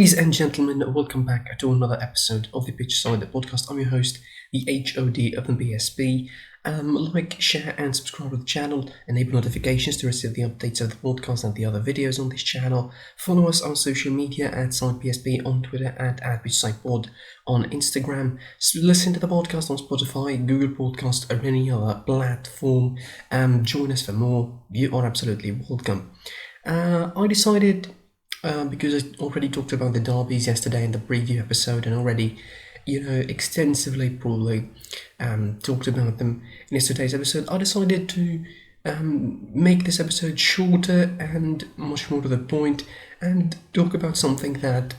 Ladies and gentlemen, welcome back to another episode of the Pitch Side, the podcast. I'm your host, the HOD of the BSB. Like, share, and subscribe to the channel. Enable notifications to receive the updates of the podcast and the other videos on this channel. Follow us on social media at SidePSB on Twitter and at PitchSidePod on Instagram. Listen to the podcast on Spotify, Google Podcast, or any other platform. Join us for more. You are absolutely welcome. I decided, because I already talked about the derbies yesterday in the preview episode and already, extensively probably talked about them in yesterday's episode, I decided to make this episode shorter and much more to the point and talk about something that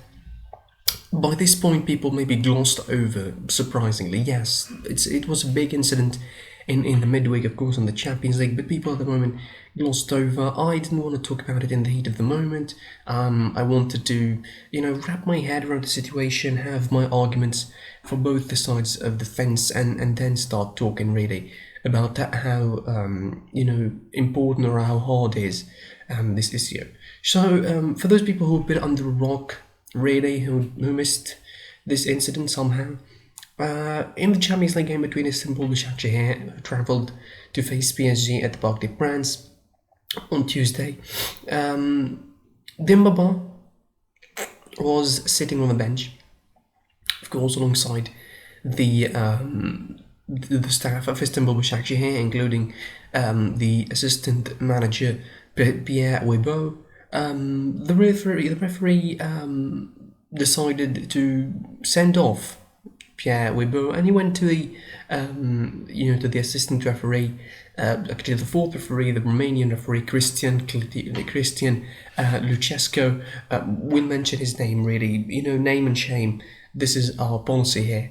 by this point people maybe glossed over, surprisingly. Yes, it was a big incident in the midweek, of course, on the Champions League, but people at the moment glossed over. I didn't want to talk about it in the heat of the moment. I wanted to, wrap my head around the situation, have my arguments for both the sides of the fence, and then start talking really about how, important or how hard is this year. So, for those people who've been under a rock, really, who missed this incident somehow, in the Champions League game between Istanbul and Başakşehir, who travelled to face PSG at the Parc des Princes on Tuesday, Dembaba was sitting on the bench, of course, alongside the staff of Istanbul Başakşehir, including the assistant manager Pierre Webeau. The referee decided to send off Pierre Webeau, and he went to the assistant referee, actually the fourth referee, the Romanian referee, Cristian Lucescu. We'll mention his name really, name and shame. This is our policy here.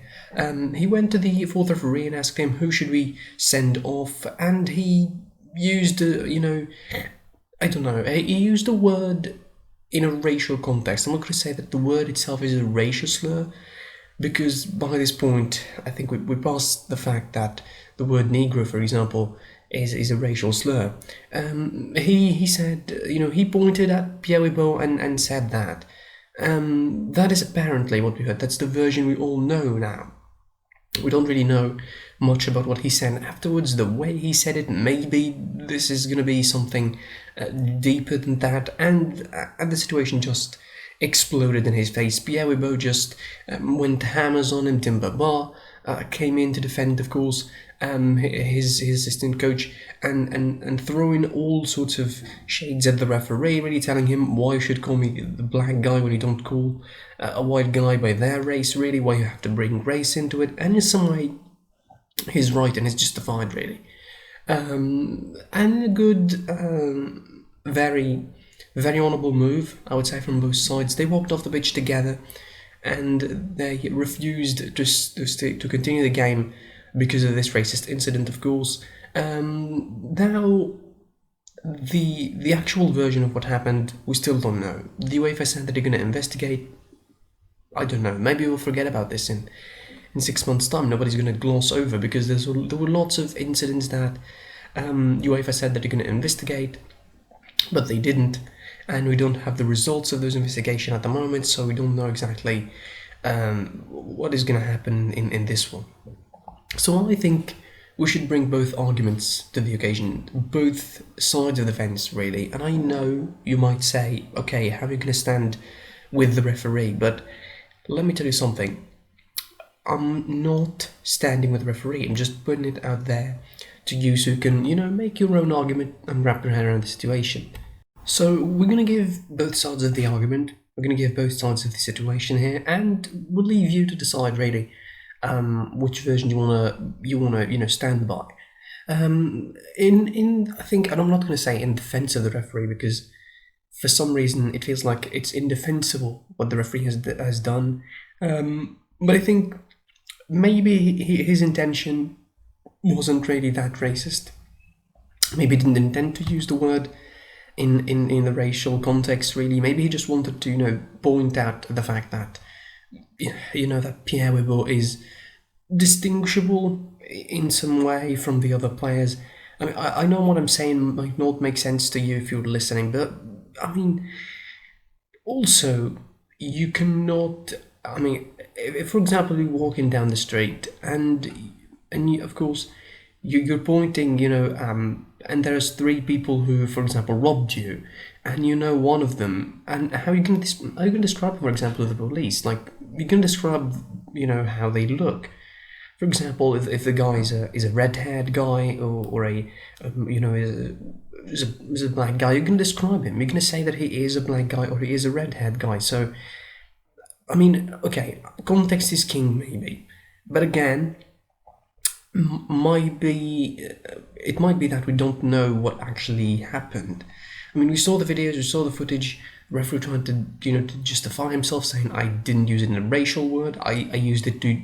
He went to the fourth referee and asked him who should we send off, and he used, he used a word in a racial context. I'm not going to say that the word itself is a racial slur, because by this point, I think we passed the fact that the word Negro, for example, is a racial slur. He said, he pointed at Pierre Webeau and said that. That is apparently what we heard. That's the version we all know now. We don't really know much about what he said afterwards, the way he said it. Maybe this is going to be something deeper than that, and the situation just exploded in his face. Pierre Webeau just went hammers on him. Dembaba came in to defend, of course, his assistant coach, and throwing all sorts of shades at the referee, really telling him why you should call me the black guy when you don't call a white guy by their race, really, why you have to bring race into it. And in some way, he's right and it's justified, really. And a good, very honourable move, I would say, from both sides. They walked off the pitch together, and they refused to continue the game because of this racist incident, of course. Now, the actual version of what happened, we still don't know. The Uefa said that they're going to investigate. I don't know. Maybe we'll forget about this in 6 months' time. Nobody's going to gloss over, because there were lots of incidents that Uefa said that they're going to investigate, but they didn't. And we don't have the results of those investigations at the moment, so we don't know exactly what is going to happen in this one. So I think we should bring both arguments to the occasion, both sides of the fence, really. And I know you might say, okay, how are you going to stand with the referee? But let me tell you something. I'm not standing with the referee. I'm just putting it out there to you so you can, make your own argument and wrap your head around the situation. So we're going to give both sides of the argument, we're going to give both sides of the situation here, and we'll leave you to decide, really, which version you wanna stand by. I think, and I'm not going to say in defense of the referee, because for some reason it feels like it's indefensible what the referee has done. But I think maybe his intention wasn't really that racist. Maybe he didn't intend to use the word in the racial context, really. Maybe he just wanted to, point out the fact that, that Pierre Webeau is distinguishable in some way from the other players. I mean, I know what I'm saying might not make sense to you if you're listening, but, I mean, also, you cannot. I mean, if for example you're walking down the street and you, of course you're pointing, and there's three people who, for example, robbed you, and you know one of them, and how you can describe, for example, the police? Like you can describe, how they look. For example, if the guy is a red-haired guy or a is a black guy, you can describe him. You're gonna say that he is a black guy or he is a red-haired guy. So I mean, okay, context is king, maybe, but again, might be it might be that we don't know what actually happened. I mean, we saw the videos, we saw the footage. Referee trying to to justify himself, saying I didn't use it in a racial word. I used it to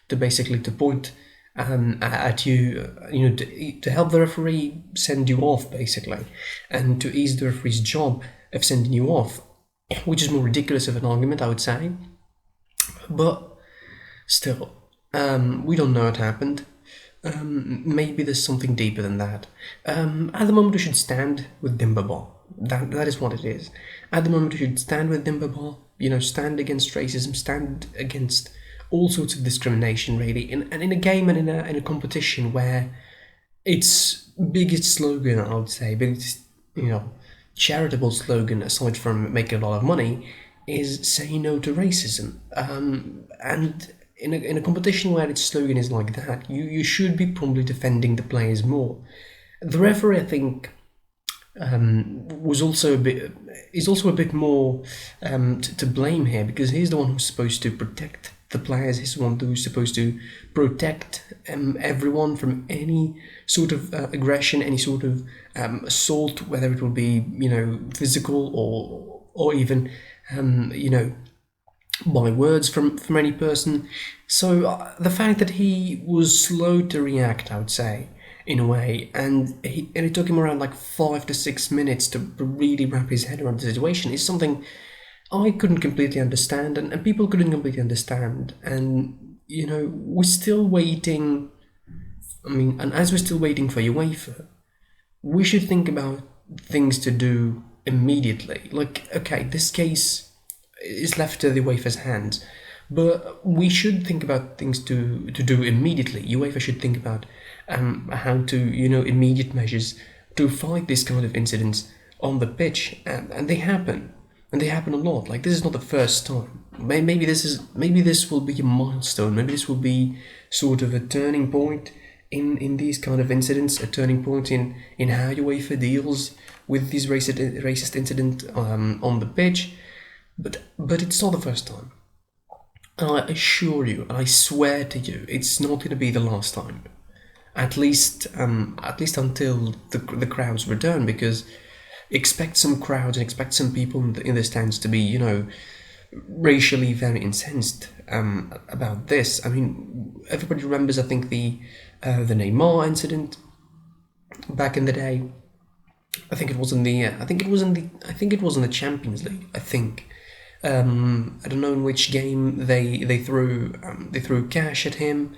to basically to point at you, to help the referee send you off, basically, and to ease the referee's job of sending you off, which is more ridiculous of an argument, I would say. But still, we don't know what happened. Maybe there's something deeper than that. At the moment, we should stand with Dimbaba. That is what it is. At the moment, we should stand with Dimbaba. Stand against racism, stand against all sorts of discrimination, really. And in a game and in a competition where its biggest slogan, I would say, biggest charitable slogan, aside from making a lot of money, is say no to racism. And in a competition where its slogan is like that, you should be probably defending the players more. The referee, I think, is also a bit more to blame here, because he's the one who's supposed to protect the players. He's the one who's supposed to protect everyone from any sort of aggression, any sort of assault, whether it will be physical or even by words from any person. So the fact that he was slow to react, I would say, in a way, and it took him around like 5 to 6 minutes to really wrap his head around the situation, is something I couldn't completely understand, and people couldn't completely understand. And we're still waiting. I mean, and as we're still waiting for UEFA, we should think about things to do immediately. Like, okay, this case is left to the UEFA's hands, but we should think about things to do immediately. UEFA should think about how to immediate measures to fight this kind of incidents on the pitch, and they happen. And they happen a lot. Like, this is not the first time. Maybe this will be a milestone. Maybe this will be sort of a turning point in these kind of incidents. A turning point in how UEFA deals with this racist incident on the pitch. But it's not the first time. And I assure you, and I swear to you, it's not going to be the last time. At least until the crowds return, because expect some crowds and expect some people in the stands to be, racially very incensed about this. I mean, everybody remembers, I think, the Neymar incident back in the day. I think it was in the Champions League. I think. I don't know in which game they threw cash at him.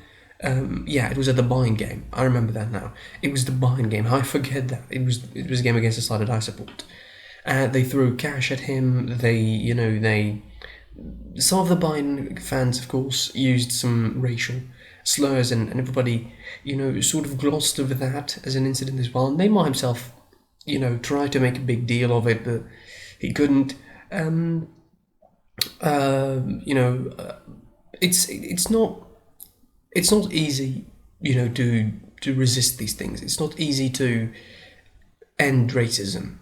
Yeah, it was at the Bayern game. I remember that now. It was the Bayern game. I forget that. It was a game against the side that I support. They threw cash at him. Some of the Bayern fans, of course, used some racial slurs, and everybody, sort of glossed over that as an incident as well. And Neymar himself, tried to make a big deal of it, but he couldn't. It's not easy, to resist these things. It's not easy to end racism.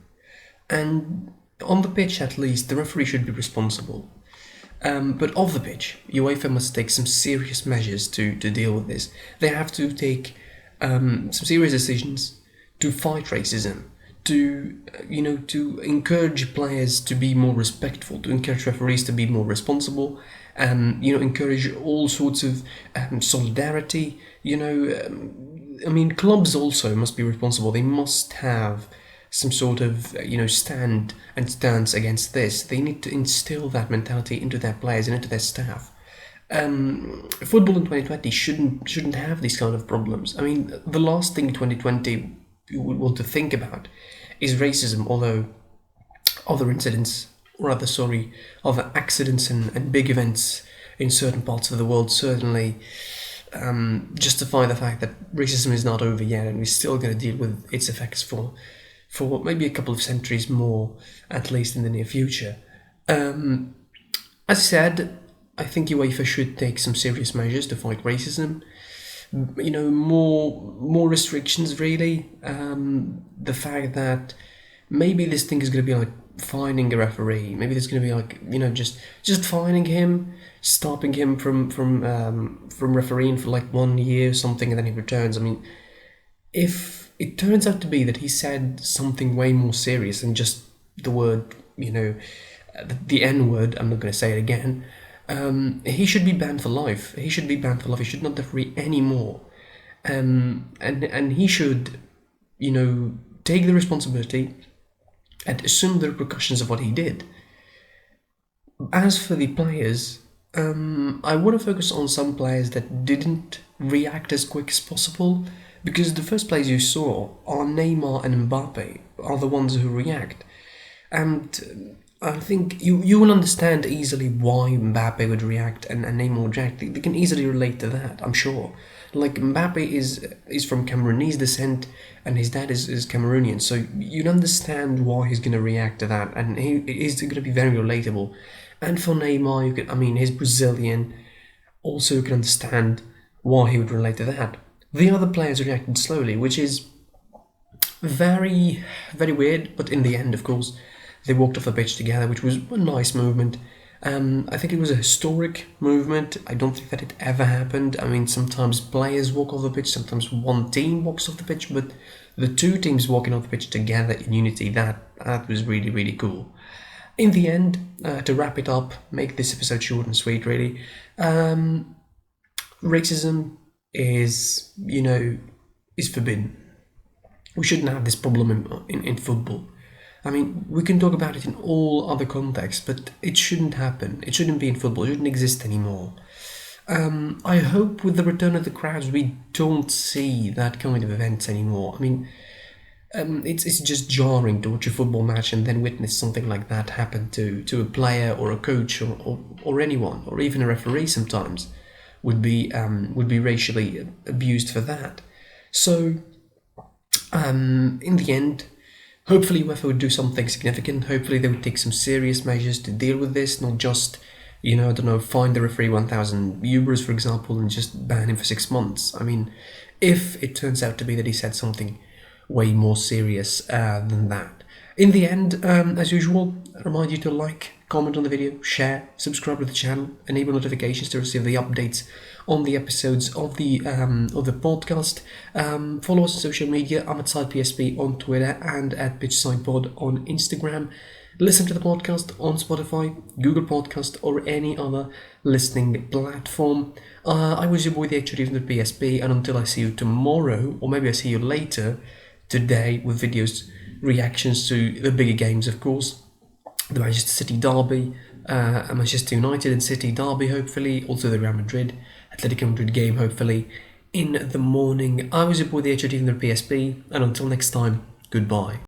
And on the pitch, at least, the referee should be responsible. But off the pitch, UEFA must take some serious measures to deal with this. They have to take some serious decisions to fight racism, to encourage players to be more respectful, to encourage referees to be more responsible, encourage all sorts of solidarity. I mean, clubs also must be responsible. They must have some sort of stand and stance against this. They need to instill that mentality into their players and into their staff. Football in 2020 shouldn't have these kind of problems. I mean, the last thing 2020 you would want to think about is racism, although other incidents rather sorry, of accidents and big events in certain parts of the world certainly justify the fact that racism is not over yet, and we're still going to deal with its effects for maybe a couple of centuries more, at least in the near future. As I said, I think UEFA should take some serious measures to fight racism. More restrictions really. The fact that maybe this thing is going to be like fining a referee. Maybe there's going to be like just fining him, stopping him from refereeing for like 1 year or something, and then he returns. I mean, if it turns out to be that he said something way more serious than just the word, the N word, I'm not going to say it again. He should be banned for life. He should be banned for life. He should not referee anymore. And he should, take the responsibility and assume the repercussions of what he did. As for the players, I want to focus on some players that didn't react as quick as possible, because the first players you saw are Neymar and Mbappe, are the ones who react. And I think you will understand easily why Mbappe would react and Neymar would react. They can easily relate to that, I'm sure. Like, Mbappe is from Cameroonese descent, and his dad is Cameroonian, so you'd understand why he's going to react to that, and he is going to be very relatable. And for Neymar, he's Brazilian, also you can understand why he would relate to that. The other players reacted slowly, which is very, very weird, but in the end, of course, they walked off the pitch together, which was a nice movement. I think it was a historic movement. I don't think that it ever happened. I mean, sometimes players walk off the pitch, sometimes one team walks off the pitch, but the two teams walking off the pitch together in unity, that was really, really cool. In the end, to wrap it up, make this episode short and sweet, really, racism is forbidden. We shouldn't have this problem in football. I mean, we can talk about it in all other contexts, but it shouldn't happen. It shouldn't be in football. It shouldn't exist anymore. I hope with the return of the crowds, we don't see that kind of events anymore. I mean, it's just jarring to watch a football match and then witness something like that happen to a player or a coach or anyone, or even a referee sometimes would be racially abused for that. So, in the end, hopefully UEFA would do something significant. Hopefully they would take some serious measures to deal with this, not just, fine the referee 1,000 euros, for example, and just ban him for 6 months. I mean, if it turns out to be that he said something way more serious than that. In the end, as usual, I remind you to like, comment on the video, share, subscribe to the channel, enable notifications to receive the updates on the episodes of the podcast. Follow us on social media. I'm at SidePSP on Twitter and at PitchsidePod on Instagram. Listen to the podcast on Spotify, Google Podcast, or any other listening platform. I was your boy, the actually from the PSP, and until I see you tomorrow, or maybe I see you later today with videos, reactions to the bigger games, of course. The Manchester City derby, Manchester United and City derby, hopefully. Also the Real Madrid, Atletico Madrid game, hopefully, in the morning. I was your boy, the HOD from the PSP, and until next time, goodbye.